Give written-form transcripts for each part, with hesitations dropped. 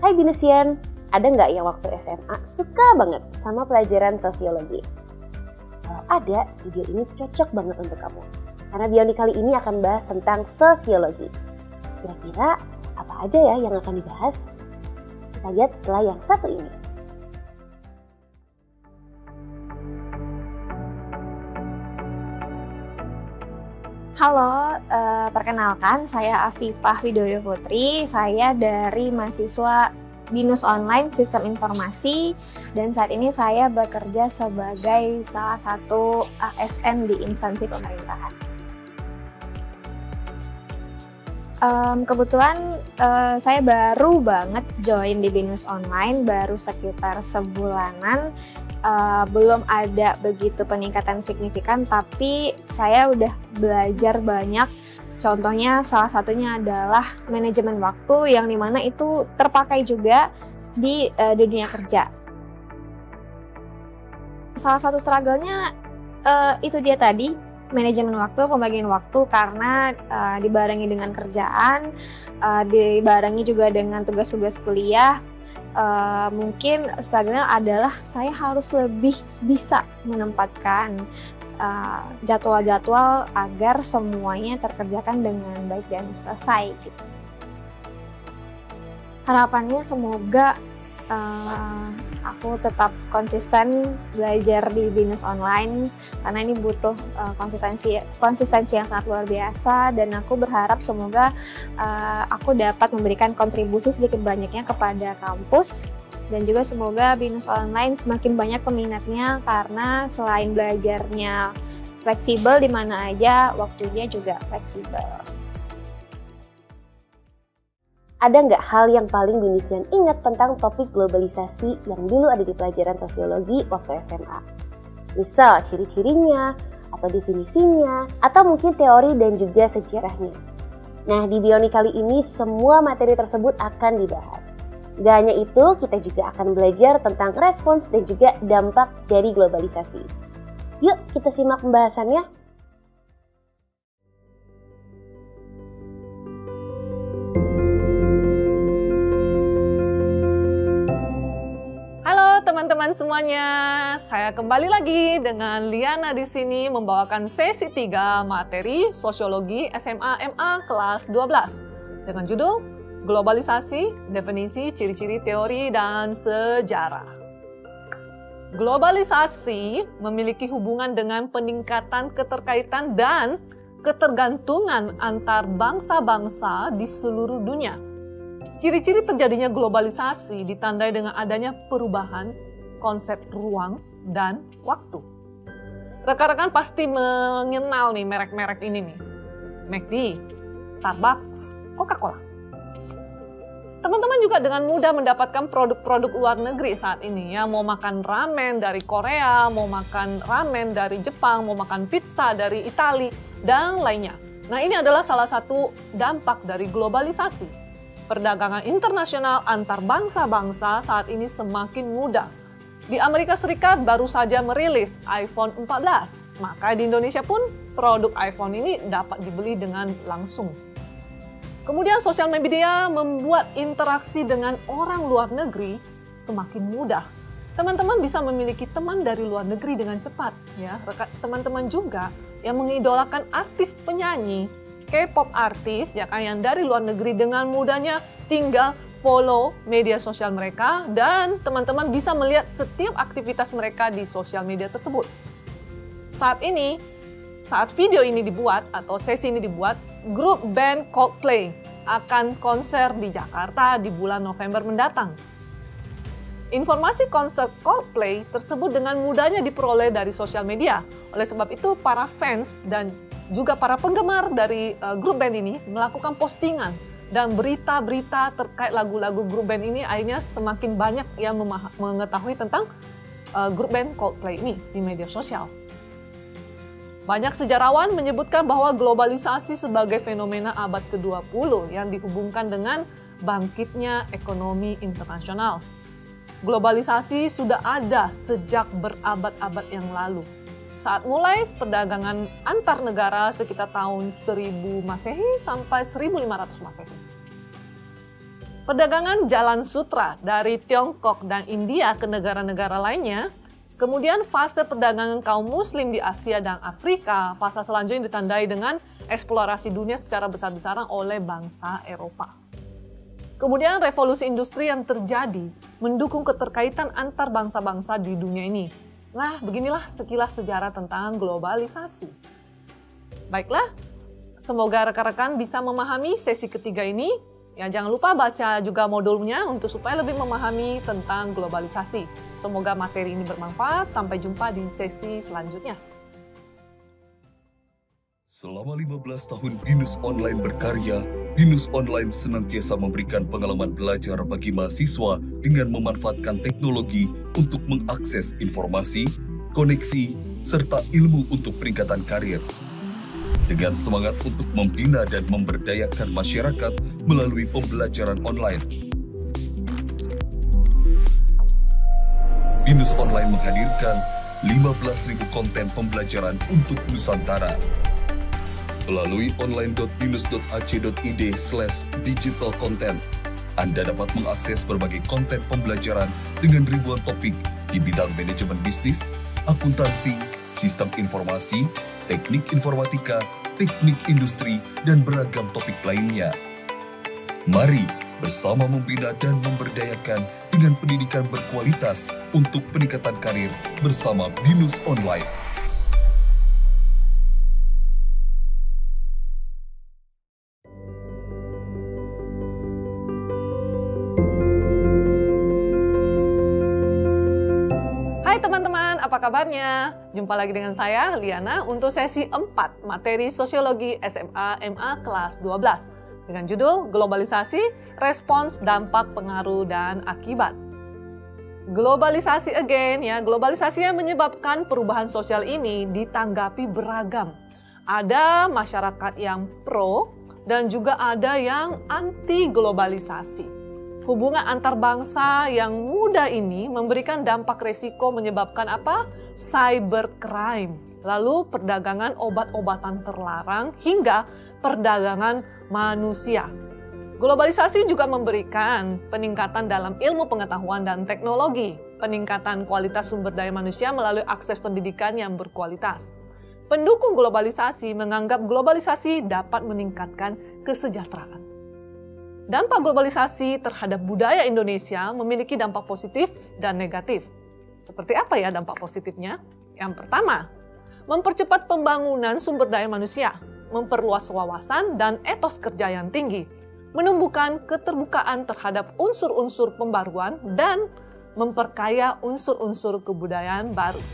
Hai Binesian, ada nggak yang waktu SMA suka banget sama pelajaran sosiologi? Kalau ada, video ini cocok banget untuk kamu. Karena Bioni kali ini akan bahas tentang sosiologi. Kira-kira apa aja ya yang akan dibahas? Kita lihat setelah yang satu ini. Halo, perkenalkan saya Afifah Widodo Putri. Saya dari mahasiswa BINUS Online Sistem Informasi dan saat ini saya bekerja sebagai salah satu ASN di instansi pemerintahan. Kebetulan saya baru banget join di BINUS Online, baru sekitar sebulanan. Belum ada begitu peningkatan signifikan, tapi saya udah belajar banyak. Contohnya salah satunya adalah manajemen waktu yang dimana itu terpakai juga di dunia kerja. Salah satu struggle-nya itu dia tadi, manajemen waktu, pembagian waktu, karena dibarengi dengan kerjaan, dibarengi juga dengan tugas-tugas kuliah. Mungkin struggle-nya adalah saya harus lebih bisa menempatkan jadwal-jadwal agar semuanya terkerjakan dengan baik dan selesai gitu. Harapannya semoga aku tetap konsisten belajar di BINUS Online karena ini butuh konsistensi yang sangat luar biasa, dan aku berharap semoga aku dapat memberikan kontribusi sedikit banyaknya kepada kampus, dan juga semoga BINUS Online semakin banyak peminatnya karena selain belajarnya fleksibel di mana aja, waktunya juga fleksibel. Ada nggak hal yang paling Binesian ingat tentang topik globalisasi yang dulu ada di pelajaran sosiologi waktu SMA? Misal ciri-cirinya, atau definisinya, atau mungkin teori dan juga sejarahnya. Nah, di Bioni kali ini semua materi tersebut akan dibahas. Gak hanya itu, kita juga akan belajar tentang respons dan juga dampak dari globalisasi. Yuk kita simak pembahasannya. Teman-teman semuanya, saya kembali lagi dengan Liana di sini membawakan sesi 3 materi Sosiologi SMA MA kelas 12 dengan judul Globalisasi, Definisi, Ciri-ciri Teori dan Sejarah. Globalisasi memiliki hubungan dengan peningkatan keterkaitan dan ketergantungan antar bangsa-bangsa di seluruh dunia. Ciri-ciri terjadinya globalisasi ditandai dengan adanya perubahan konsep ruang dan waktu. Rekan-rekan pasti mengenal nih merek-merek ini nih. McD, Starbucks, Coca-Cola. Teman-teman juga dengan mudah mendapatkan produk-produk luar negeri saat ini ya. Mau makan ramen dari Korea, mau makan ramen dari Jepang, mau makan pizza dari Italia, dan lainnya. Nah, ini adalah salah satu dampak dari globalisasi. Perdagangan internasional antar bangsa-bangsa saat ini semakin mudah. Di Amerika Serikat baru saja merilis iPhone 14, maka di Indonesia pun produk iPhone ini dapat dibeli dengan langsung. Kemudian sosial media membuat interaksi dengan orang luar negeri semakin mudah. Teman-teman bisa memiliki teman dari luar negeri dengan cepat, ya. Teman-teman juga yang mengidolakan artis penyanyi K-pop artis ya kan yang dari luar negeri, dengan mudahnya tinggal follow media sosial mereka dan teman-teman bisa melihat setiap aktivitas mereka di sosial media tersebut. Saat video ini dibuat atau sesi ini dibuat, grup band Coldplay akan konser di Jakarta di bulan November mendatang. Informasi konser Coldplay tersebut dengan mudahnya diperoleh dari sosial media. Oleh sebab itu para fans dan juga para penggemar dari grup band ini melakukan postingan dan berita-berita terkait lagu-lagu grup band ini, akhirnya semakin banyak yang mengetahui tentang grup band Coldplay ini di media sosial. Banyak sejarawan menyebutkan bahwa globalisasi sebagai fenomena abad ke-20 yang dihubungkan dengan bangkitnya ekonomi internasional. Globalisasi sudah ada sejak berabad-abad yang lalu. Saat mulai perdagangan antar negara sekitar tahun 1000 Masehi sampai 1500 Masehi. Perdagangan jalan sutra dari Tiongkok dan India ke negara-negara lainnya, kemudian fase perdagangan kaum muslim di Asia dan Afrika, fase selanjutnya ditandai dengan eksplorasi dunia secara besar-besaran oleh bangsa Eropa. Kemudian revolusi industri yang terjadi mendukung keterkaitan antar bangsa-bangsa di dunia ini. Lah, beginilah sekilas sejarah tentang globalisasi. Baiklah, semoga rekan-rekan bisa memahami sesi ketiga ini. Ya, jangan lupa baca juga modulnya untuk supaya lebih memahami tentang globalisasi. Semoga materi ini bermanfaat. Sampai jumpa di sesi selanjutnya. Selama 15 tahun BINUS Online berkarya, BINUS Online senantiasa memberikan pengalaman belajar bagi mahasiswa dengan memanfaatkan teknologi untuk mengakses informasi, koneksi, serta ilmu untuk peningkatan karir. Dengan semangat untuk membina dan memberdayakan masyarakat melalui pembelajaran online. BINUS Online menghadirkan 15.000 konten pembelajaran untuk Nusantara. Melalui online.binus.ac.id/digital content, Anda dapat mengakses berbagai konten pembelajaran dengan ribuan topik di bidang manajemen bisnis, akuntansi, sistem informasi, teknik informatika, teknik industri, dan beragam topik lainnya. Mari bersama membina dan memberdayakan dengan pendidikan berkualitas untuk peningkatan karir bersama BINUS Online. Hai teman-teman, apa kabarnya? Jumpa lagi dengan saya, Liana, untuk sesi 4 materi Sosiologi SMA MA kelas 12 dengan judul Globalisasi, Respons, Dampak, Pengaruh, dan Akibat. Globalisasi again, ya, globalisasi yang menyebabkan perubahan sosial ini ditanggapi beragam. Ada masyarakat yang pro dan juga ada yang anti globalisasi. Hubungan antar bangsa yang muda ini memberikan dampak resiko menyebabkan apa? Cybercrime, lalu perdagangan obat-obatan terlarang hingga perdagangan manusia. Globalisasi juga memberikan peningkatan dalam ilmu pengetahuan dan teknologi, peningkatan kualitas sumber daya manusia melalui akses pendidikan yang berkualitas. Pendukung globalisasi menganggap globalisasi dapat meningkatkan kesejahteraan. Dampak globalisasi terhadap budaya Indonesia memiliki dampak positif dan negatif. Seperti apa ya dampak positifnya? Yang pertama, mempercepat pembangunan sumber daya manusia, memperluas wawasan dan etos kerja yang tinggi, menumbuhkan keterbukaan terhadap unsur-unsur pembaruan, dan memperkaya unsur-unsur kebudayaan baru.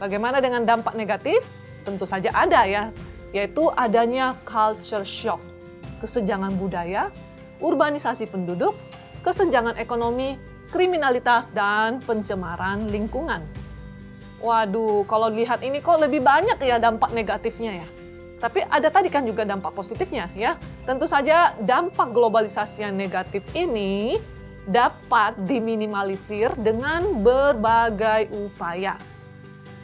Bagaimana dengan dampak negatif? Tentu saja ada ya, yaitu adanya culture shock, kesenjangan budaya, urbanisasi penduduk, kesenjangan ekonomi, kriminalitas, dan pencemaran lingkungan. Waduh, kalau lihat ini kok lebih banyak ya dampak negatifnya ya. Tapi ada tadi kan juga dampak positifnya ya. Tentu saja dampak globalisasi yang negatif ini dapat diminimalisir dengan berbagai upaya.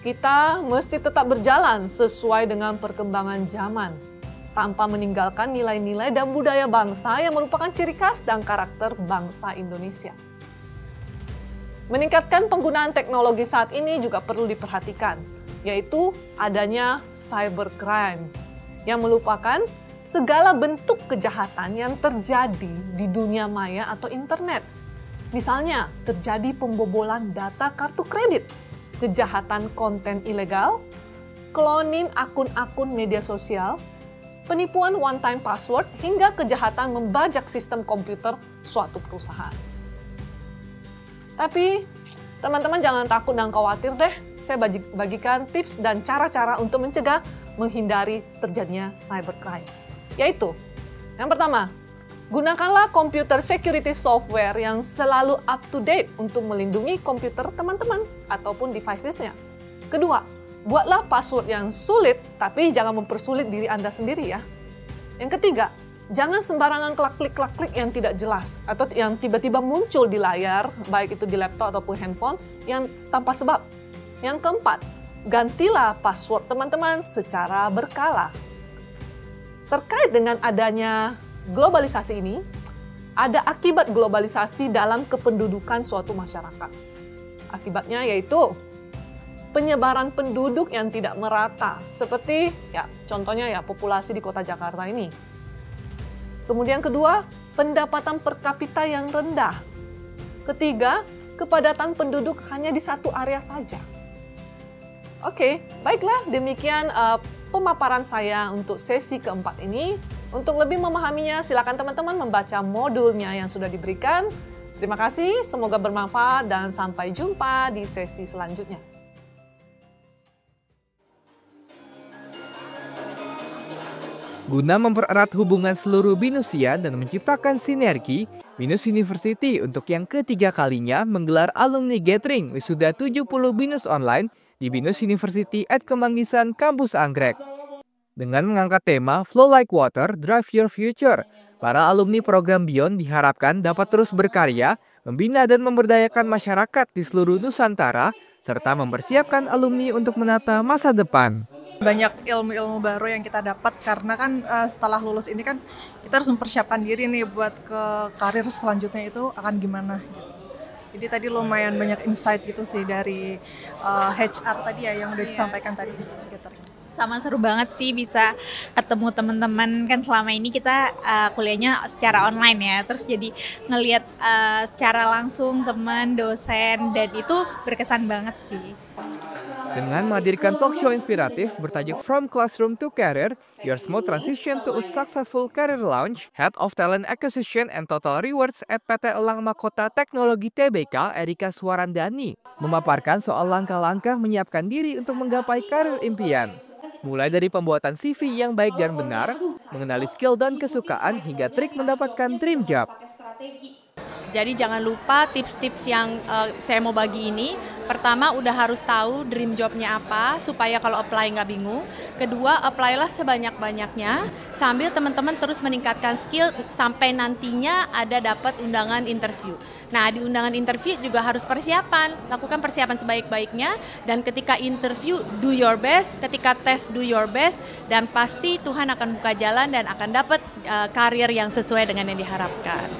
Kita mesti tetap berjalan sesuai dengan perkembangan zaman, tanpa meninggalkan nilai-nilai dan budaya bangsa yang merupakan ciri khas dan karakter bangsa Indonesia. Meningkatkan penggunaan teknologi saat ini juga perlu diperhatikan, yaitu adanya cybercrime, yang merupakan segala bentuk kejahatan yang terjadi di dunia maya atau internet. Misalnya, terjadi pembobolan data kartu kredit, kejahatan konten ilegal, cloning akun-akun media sosial, penipuan one-time password, hingga kejahatan membajak sistem komputer suatu perusahaan. Tapi, teman-teman jangan takut dan khawatir deh. Saya bagikan tips dan cara-cara untuk mencegah, menghindari terjadinya cybercrime. Yaitu, yang pertama, gunakanlah computer security software yang selalu up-to-date untuk melindungi komputer teman-teman ataupun devices-nya. Kedua, buatlah password yang sulit, tapi jangan mempersulit diri Anda sendiri ya. Yang ketiga, jangan sembarangan klik-klik yang tidak jelas atau yang tiba-tiba muncul di layar, baik itu di laptop ataupun handphone, yang tanpa sebab. Yang keempat, gantilah password teman-teman secara berkala. Terkait dengan adanya globalisasi ini, ada akibat globalisasi dalam kependudukan suatu masyarakat. Akibatnya yaitu penyebaran penduduk yang tidak merata, seperti contohnya populasi di kota Jakarta ini. Kemudian kedua, pendapatan per kapita yang rendah. Ketiga, kepadatan penduduk hanya di satu area saja. Oke, baiklah, demikian pemaparan saya untuk sesi keempat ini. Untuk lebih memahaminya, silakan teman-teman membaca modulnya yang sudah diberikan. Terima kasih, semoga bermanfaat dan sampai jumpa di sesi selanjutnya. Guna mempererat hubungan seluruh BINUSian dan menciptakan sinergi, BINUS University untuk yang ketiga kalinya menggelar Alumni Gathering Wisuda 70 BINUS Online di BINUS University at Kemanggisan, Kampus Anggrek. Dengan mengangkat tema Flow Like Water, Drive Your Future, para alumni program Beyond diharapkan dapat terus berkarya, membina dan memberdayakan masyarakat di seluruh Nusantara, serta mempersiapkan alumni untuk menata masa depan. Banyak ilmu-ilmu baru yang kita dapat karena kan setelah lulus ini kan kita harus mempersiapkan diri nih buat ke karir selanjutnya itu akan gimana gitu. Jadi tadi lumayan banyak insight gitu sih dari HR tadi yang udah disampaikan tadi. Sama seru banget sih bisa ketemu teman-teman, kan selama ini kita kuliahnya secara online ya, terus jadi ngelihat secara langsung teman, dosen, dan itu berkesan banget sih. Dengan menghadirkan talk show inspiratif bertajuk From Classroom to Career, Your Smooth Transition to a Successful Career Launch, Head of Talent Acquisition and Total Rewards at PT Elang Makota Teknologi Tbk, Erika Suarandani, memaparkan soal langkah-langkah menyiapkan diri untuk menggapai karir impian. Mulai dari pembuatan CV yang baik dan benar, mengenali skill dan kesukaan, hingga trik mendapatkan dream job. Jadi jangan lupa tips-tips yang saya mau bagi ini. Pertama, udah harus tahu dream jobnya apa, supaya kalau apply nggak bingung. Kedua, apply-lah sebanyak-banyaknya, sambil teman-teman terus meningkatkan skill sampai nantinya ada dapat undangan interview. Nah, di undangan interview juga harus persiapan, lakukan persiapan sebaik-baiknya, dan ketika interview, do your best, ketika tes, do your best, dan pasti Tuhan akan buka jalan dan akan dapat karir yang sesuai dengan yang diharapkan.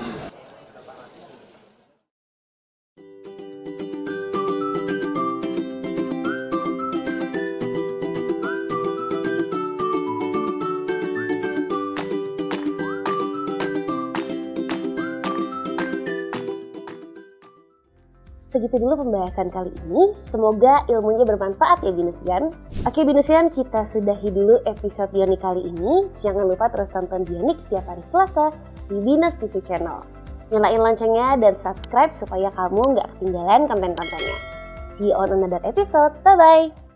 Segitu dulu pembahasan kali ini, semoga ilmunya bermanfaat ya Binusian. Oke Binusian, kita sudahi dulu episode Bionik kali ini. Jangan lupa terus tonton Bionik setiap hari Selasa di Binus TV Channel. Nyalain loncengnya dan subscribe supaya kamu nggak ketinggalan konten-kontennya. See you on another episode, bye-bye!